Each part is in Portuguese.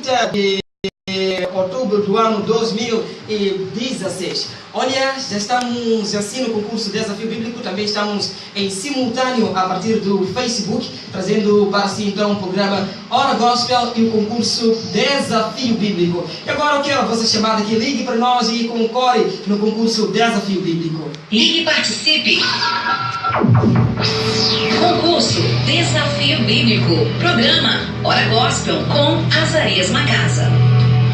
30 de outubro do ano 2016. Olha, já estamos assim no concurso Desafio Bíblico, também estamos em simultâneo a partir do Facebook, trazendo para si então o programa Hora Gospel e o concurso Desafio Bíblico. E agora eu quero a vossa chamada que ligue para nós e concorre no concurso Desafio Bíblico. Ligue e participe! Concurso Desafio Bíblico, programa Hora Gospel com Azarias Macasa.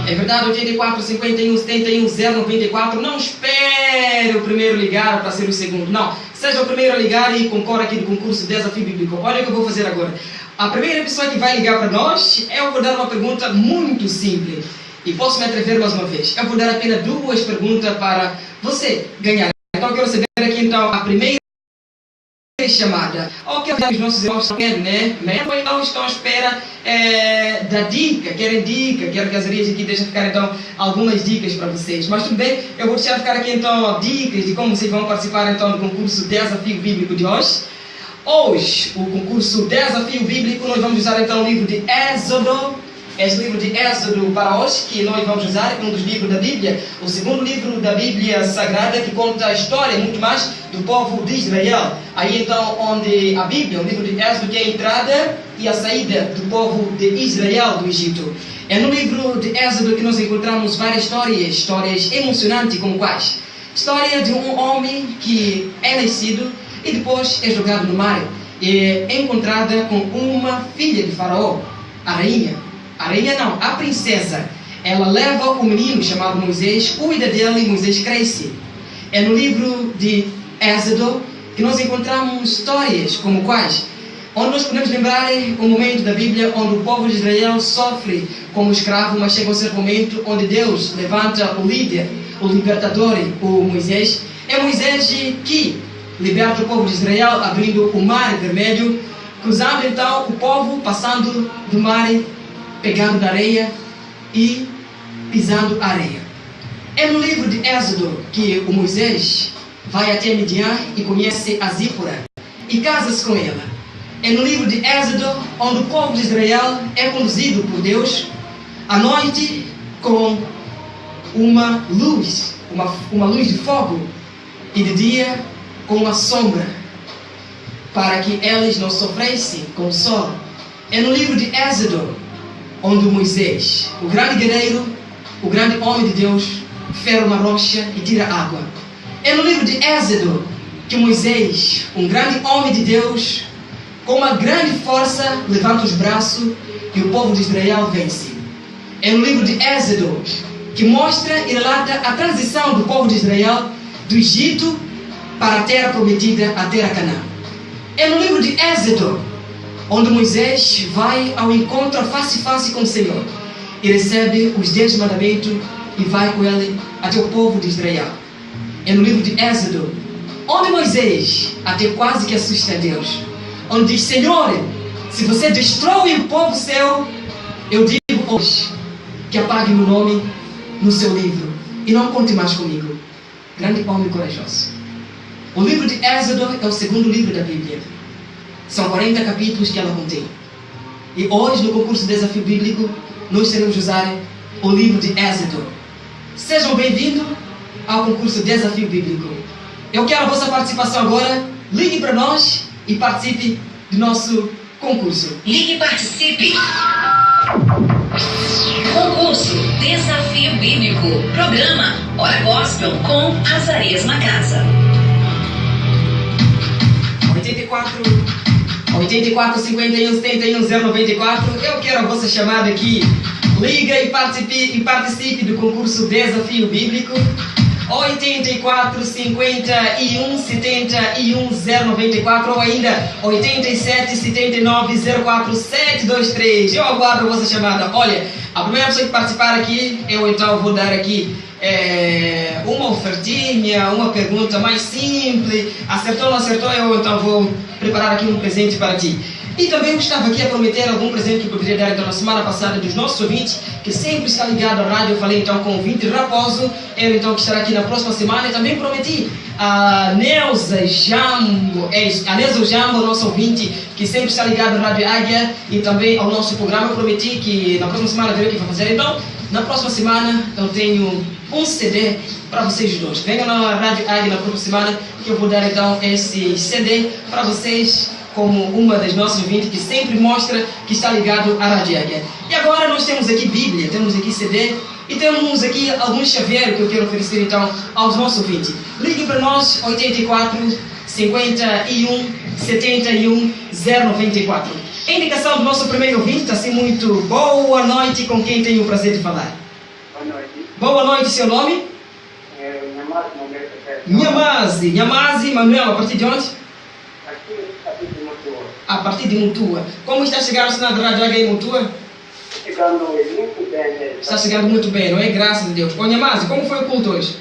É verdade, 84, 51, 71, 094. Não espere o primeiro ligar para ser o segundo. Não, seja o primeiro a ligar e concorra aqui no concurso Desafio Bíblico. Olha o que eu vou fazer agora. A primeira pessoa que vai ligar para nós, eu vou dar uma pergunta muito simples. E posso me atrever mais uma vez. Eu vou dar apenas duas perguntas para você ganhar. Então eu quero saber aqui então a primeira chamada. Ok, os nossos irmãos querem, né? Então estão à espera da dica, quero que as Azarias aqui deixem ficar então algumas dicas para vocês. Mas tudo bem, eu vou deixar ficar aqui então dicas de como vocês vão participar então do concurso Desafio Bíblico de hoje. Hoje, o concurso Desafio Bíblico, nós vamos usar então o livro de Êxodo. Esse livro de Êxodo para hoje, que nós vamos usar, é um dos livros da Bíblia, o segundo livro da Bíblia Sagrada, que conta a história muito mais do povo de Israel. Aí então, onde a Bíblia, o livro de Êxodo, que é a entrada e a saída do povo de Israel do Egito. É no livro de Êxodo que nós encontramos várias histórias emocionantes como quais? História de um homem que é nascido e depois é jogado no mar. É encontrada com uma filha de Faraó, a rainha não, a princesa. Ela leva o menino chamado Moisés, cuida dele e Moisés cresce. É no livro de Êxodo que nós encontramos histórias como quais? Onde nós podemos lembrar um momento da Bíblia onde o povo de Israel sofre como escravo, mas chega um certo momento onde Deus levanta o líder, o libertador, o Moisés. É Moisés que liberta o povo de Israel, abrindo o mar vermelho, cruzando então o povo, passando do mar, pegando da areia e pisando a areia. É no livro de Êxodo que o Moisés vai até Midian e conhece a Zípora e casa-se com ela. É no livro de Êxodo onde o povo de Israel é conduzido por Deus à noite com uma luz de fogo, e de dia com uma sombra, para que eles não sofressem com o sol. É no livro de Êxodo onde Moisés, o grande guerreiro, o grande homem de Deus, fere uma rocha e tira água. É no livro de Êxodo que Moisés, um grande homem de Deus, com uma grande força, levanta os braços e o povo de Israel vence. É no livro de Êxodo que mostra e relata a transição do povo de Israel do Egito para a terra prometida, a terra Canaã. É no livro de Êxodo onde Moisés vai ao encontro face a face com o Senhor e recebe os 10 mandamentos e vai com ele até o povo de Israel. É no livro de Êxodo onde Moisés até quase que assusta a Deus, onde diz: Senhor, se você destrói o povo seu, eu digo hoje que apague meu nome no seu livro e não conte mais comigo. Grande homem corajoso. O livro de Êxodo é o segundo livro da Bíblia. São 40 capítulos que ela contém. E hoje, no concurso Desafio Bíblico, nós teremos usar o livro de Êxodo. Sejam bem-vindos ao concurso Desafio Bíblico. Eu quero a vossa participação agora. Ligue para nós e participe do nosso concurso. Ligue e participe! Concurso Desafio Bíblico, programa Hora Gospel com Azarias Macasa. 84, 51, 71, 094. Eu quero a vossa chamada aqui. Liga e participe do concurso Desafio Bíblico. 84, 51, 71, 094 ou ainda 87, 79, 04, 723. Eu aguardo a vossa chamada. Olha, a primeira pessoa que participar aqui, eu então vou dar aqui uma ofertinha, uma pergunta mais simples. Acertou ou não acertou, eu então vou preparar aqui um presente para ti. E também eu estava aqui a prometer algum presente que eu poderia dar então na semana passada dos nossos ouvintes, que sempre está ligado à rádio. Eu falei então com o ouvinte Raposo, ele então que estará aqui na próxima semana. E também prometi a Neuza Jambo, nosso ouvinte, que sempre está ligado à Rádio Águia e também ao nosso programa. Eu prometi que na próxima semana verei o que vai fazer. Então, na próxima semana eu tenho um CD para vocês dois. Venham na Rádio Águia na próxima semana que eu vou dar então esse CD para vocês, como uma das nossas ouvintes que sempre mostra que está ligado à Rádio Águia. E agora nós temos aqui Bíblia, temos aqui CD e temos aqui alguns chaveiros que eu quero oferecer então aos nossos ouvintes. Ligue para nós 84 51 71 094. A indicação do nosso primeiro ouvinte está assim muito boa noite, com quem tenho o prazer de falar. Boa noite. Boa noite, seu nome? Nhamazi Manuel, a partir de onde? A partir de Mutua. Como está chegando ao sinal da Rádio Águia em Mutua? Chegando muito bem. Está chegando muito bem, não é? Graças a Deus. Ô Nhamazi, como foi o culto hoje?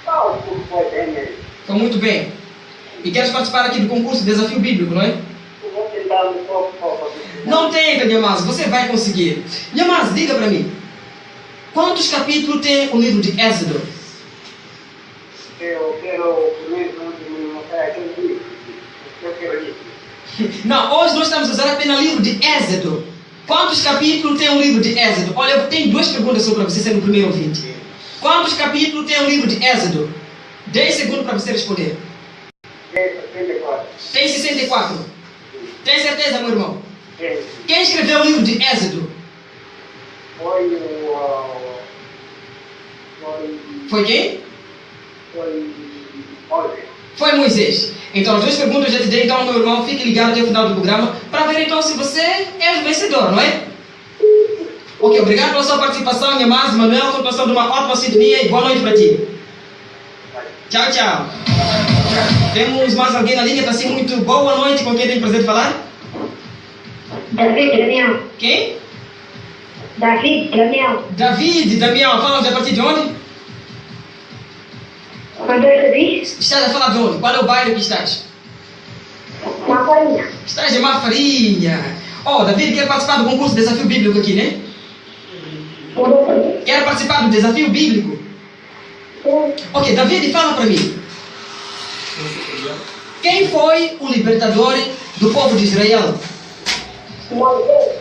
O culto foi bem mesmo. Foi muito bem. E queres participar aqui do concurso Desafio Bíblico, não é? Eu vou tentar um pouco. Não tenta, Nhamazi, você vai conseguir. Nhamazi, diga para mim. Quantos capítulos tem o livro de Êxodo? Eu quero primeiro mostrar aquele livro. Eu quero isso. Não, hoje nós estamos a usar apenas o livro de Êxodo. Quantos capítulos tem o livro de Êxodo? Olha, eu tenho duas perguntas só para você ser o primeiro ouvinte. Quantos capítulos tem o livro de Êxodo? 10 segundos para você responder. 64. Tem 64. Tem certeza, meu irmão? Sim. Quem escreveu o livro de Êxodo? Foi quem? Foi Moisés. Então, as duas perguntas eu já te dei, então, meu irmão, fique ligado até o final do programa para ver então se você é o vencedor, não é? Ok, obrigado pela sua participação, Nhamazi Manuel, continuação de uma ótima sintonia e boa noite para ti. Tchau, tchau. Temos mais alguém na linha, está assim muito boa noite, com quem tem o prazer de falar? David, Damião. Quem? David, Damião. Damião, fala a partir de onde? Quando eu vi, Estás a falar de onde? Qual é o bairro que estás? na farinha. Estás em Mafarinha. Oh, David quer participar do concurso Desafio Bíblico aqui, né? Quer participar do Desafio Bíblico? Ok, David, fala para mim. Quem foi o libertador do povo de Israel?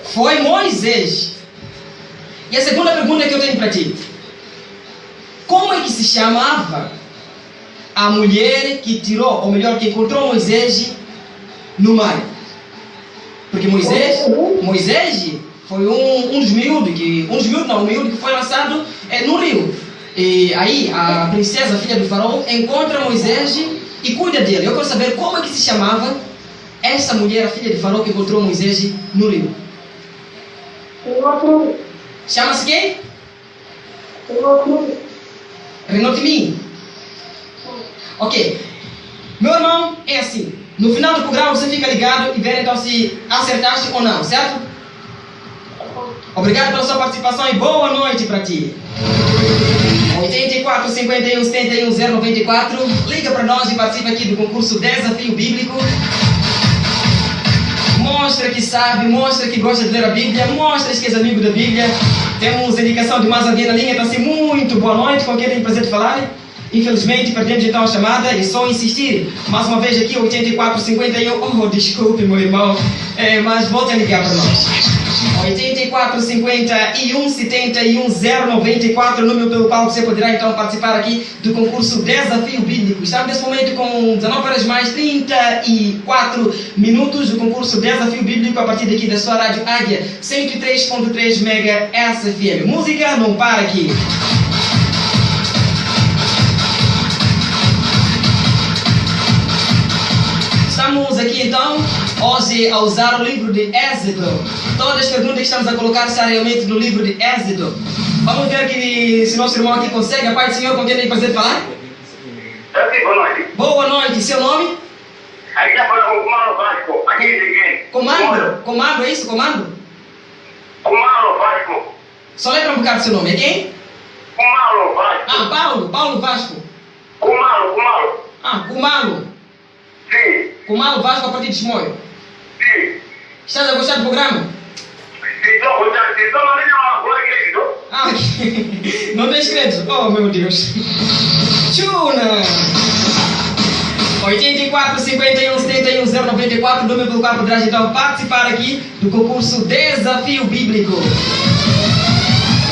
Foi Moisés. E a segunda pergunta que eu tenho para ti. Como é que se chamava a mulher que tirou, ou melhor, que encontrou Moisés no mar? Porque Moisés foi um dos miúdos que foi lançado no rio. E aí a princesa, filha do faraó, encontra Moisés e cuida dele. Eu quero saber como é que se chamava essa mulher, a filha de faraó, que encontrou Moisés no rio. Chama-se quem? Renotimi. Ok. Meu irmão, é assim. No final do programa você fica ligado e vê então se acertaste ou não, certo? Obrigado pela sua participação e boa noite para ti. 84 51 71 094. Liga para nós e participa aqui do concurso Desafio Bíblico. Mostra que sabe, mostra que gosta de ler a Bíblia, mostra que és amigo da Bíblia. Temos indicação de mais alguém na linha, então assim, muito boa noite, com quem tem o prazer de falar. Infelizmente perdemos então a chamada e só insistir mais uma vez aqui 84 51. Oh, desculpe meu irmão, mas volte a ligar para nós. 84 51 71 094, número pelo qual você poderá então participar aqui do concurso Desafio Bíblico. Estamos nesse momento com 19 horas mais 34 minutos do concurso Desafio Bíblico a partir daqui da sua rádio Águia 103.3 Mega SFM. Música não para aqui. Estamos aqui então hoje a usar o livro de Êxodo. Todas as perguntas que estamos a colocar estão realmente no livro de Êxodo. Vamos ver aqui se nosso irmão aqui consegue. A paz do Senhor, com quem tem prazer de falar? Boa noite. Boa noite, seu nome? Aqui está falando com o Comando Vasco. Aqui ninguém. Comando, é isso? Comando? Comando Vasco. Só lembra um bocado do seu nome, é quem? Comando Vasco. Ah, Paulo Vasco. Comando. Ah, Kumalo. Sim. Kumalo Vasco a partir de Chimoio. Sim. Estás a gostar do programa? Ah, não tens crédito? Oh, meu Deus. Chuna! 84 51 71 094, número pelo qual poderás então participar aqui do concurso Desafio Bíblico.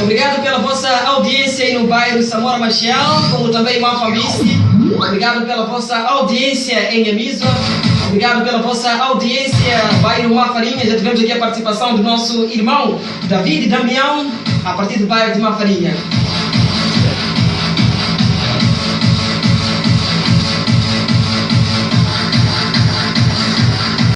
Obrigado pela vossa audiência aí no bairro Samora Machel, como também Mafamice. Obrigado pela vossa audiência em Emísua. Obrigado pela vossa audiência, bairro Mafarinha. Já tivemos aqui a participação do nosso irmão David Damião, a partir do bairro de Mafarinha.